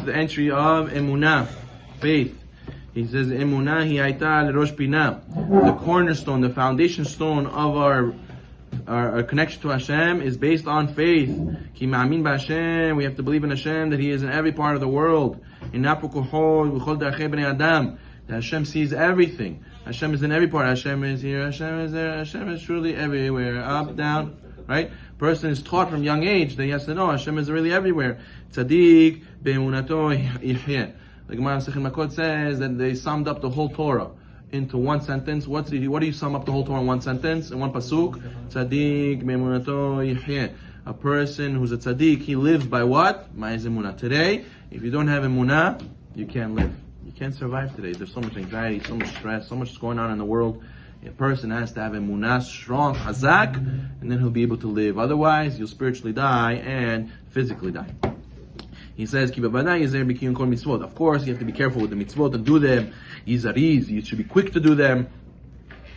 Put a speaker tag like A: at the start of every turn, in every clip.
A: the entry of emunah, faith. He says, emunah hi hayta lerosh pina. The cornerstone, the foundation stone of our connection to Hashem is based on faith. Ki ma'amin b'Hashem, we have to believe in Hashem, that He is in every part of the world. Inapu kochol v'chol darchei bnei adam. That Hashem sees everything. Hashem is in every part. Hashem is here, Hashem is there, Hashem is truly everywhere. Up, down, right? Person is taught from young age that he has to know Hashem is really everywhere. Tzaddik be'emunato yihyeh. The Gemara in Masechet Makot says that they summed up the whole Torah into one sentence. What do you sum up the whole Torah in one sentence, in one pasuk? Tzaddik be'emunato yihyeh. A person who's a tzaddik, he lives by what? Ma'ez emunah. Today, if you don't have emunah, you can't live. You can't survive today. There's so much anxiety, so much stress, so much going on in the world. A person has to have emunah strong, hazak, and then he'll be able to live. Otherwise, you'll spiritually die and physically die. He says, of course, you have to be careful with the mitzvot and do them. You should be quick to do them.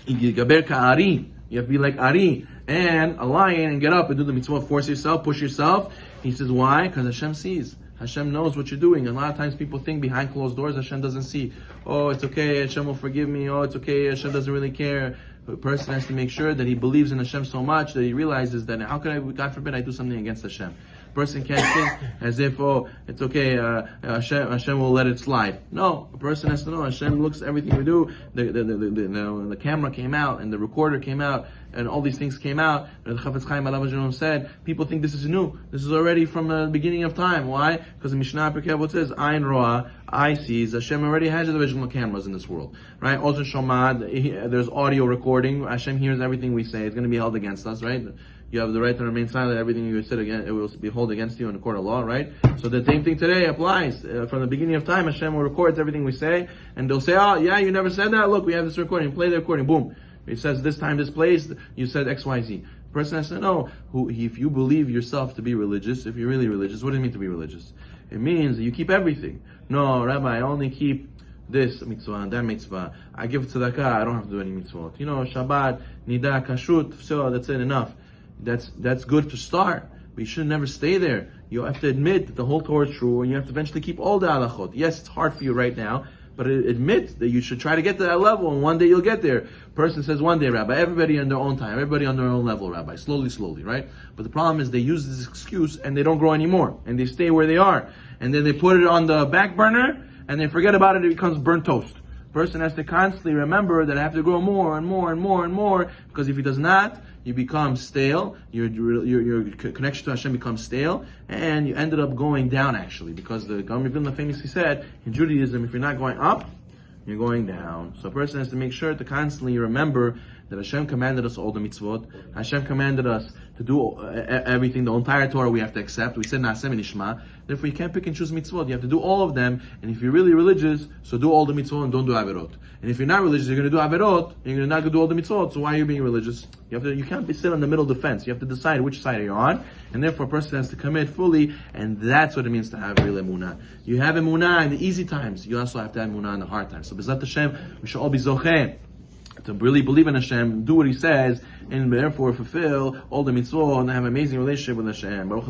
A: You have to be like Ari and a lion and get up and do the mitzvot. Force yourself, push yourself. He says, why? Because Hashem sees. Hashem knows what you're doing. A lot of times people think behind closed doors Hashem doesn't see. Oh, it's okay, Hashem will forgive me. Oh, it's okay, Hashem doesn't really care. A person has to make sure that he believes in Hashem so much that he realizes that how could I, God forbid, I do something against Hashem. A person can't think as if, oh, it's okay, Hashem will let it slide. No, a person has to know Hashem looks at everything we do. The camera came out and the recorder came out and all these things came out. The Chafetz Chaim Alav Shalom said, people think this is new. This is already from the beginning of time. Why? Because the Mishnah Pirkei Avot says, Ayin Roah, eye sees. Hashem already has the original cameras in this world. Right? Also Shomad, there's audio recording. Hashem hears everything we say. It's going to be held against us, right? You have the right to remain silent. Everything you said again, it will be held against you in the court of law, right? So the same thing today applies. From the beginning of time, Hashem will record everything we say, and they'll say, oh, yeah, you never said that. Look, we have this recording. Play the recording. Boom. It says this time, this place, you said X, Y, Z. The person has to know, if you believe yourself to be religious, if you're really religious, what does it mean to be religious? It means that you keep everything. No, Rabbi, I only keep this mitzvah and that mitzvah. I give tzedakah, I don't have to do any mitzvot. Shabbat, Nida, Kashrut, so that's it, enough. That's good to start, but you should never stay there. You have to admit that the whole Torah is true, and you have to eventually keep all the halachot. Yes, it's hard for you right now, but admit that you should try to get to that level, and one day you'll get there. Person says one day, Rabbi, everybody on their own time, everybody on their own level, Rabbi, slowly, right? But the problem is they use this excuse, and they don't grow anymore, and they stay where they are. And then they put it on the back burner, and they forget about it, it becomes burnt toast. Person has to constantly remember that I have to grow more and more and more and more, because if he does not, you become stale, your connection to Hashem becomes stale, and you ended up going down actually, because the Gaon Vilna famously said, in Judaism, if you're not going up, you're going down. So a person has to make sure to constantly remember that Hashem commanded us all the mitzvot. Hashem commanded us to do everything, the entire Torah we have to accept. We said Na'aseh V'Nishma. Therefore you can't pick and choose mitzvot. You have to do all of them. And if you're really religious, so do all the mitzvot and don't do averot. And if you're not religious, you're going to do averot, and you're not going to do all the mitzvot. So why are you being religious? You can't sit on the middle of the fence. You have to decide which side are you on. And therefore a person has to commit fully, and that's what it means to have real emunah. You have emunah in the easy times. You also have to have emunah in the hard times. So B'ezrat Hashem, we should all be zocheh to really believe in Hashem, do what He says, and therefore fulfill all the mitzvot and have an amazing relationship with Hashem. Baruch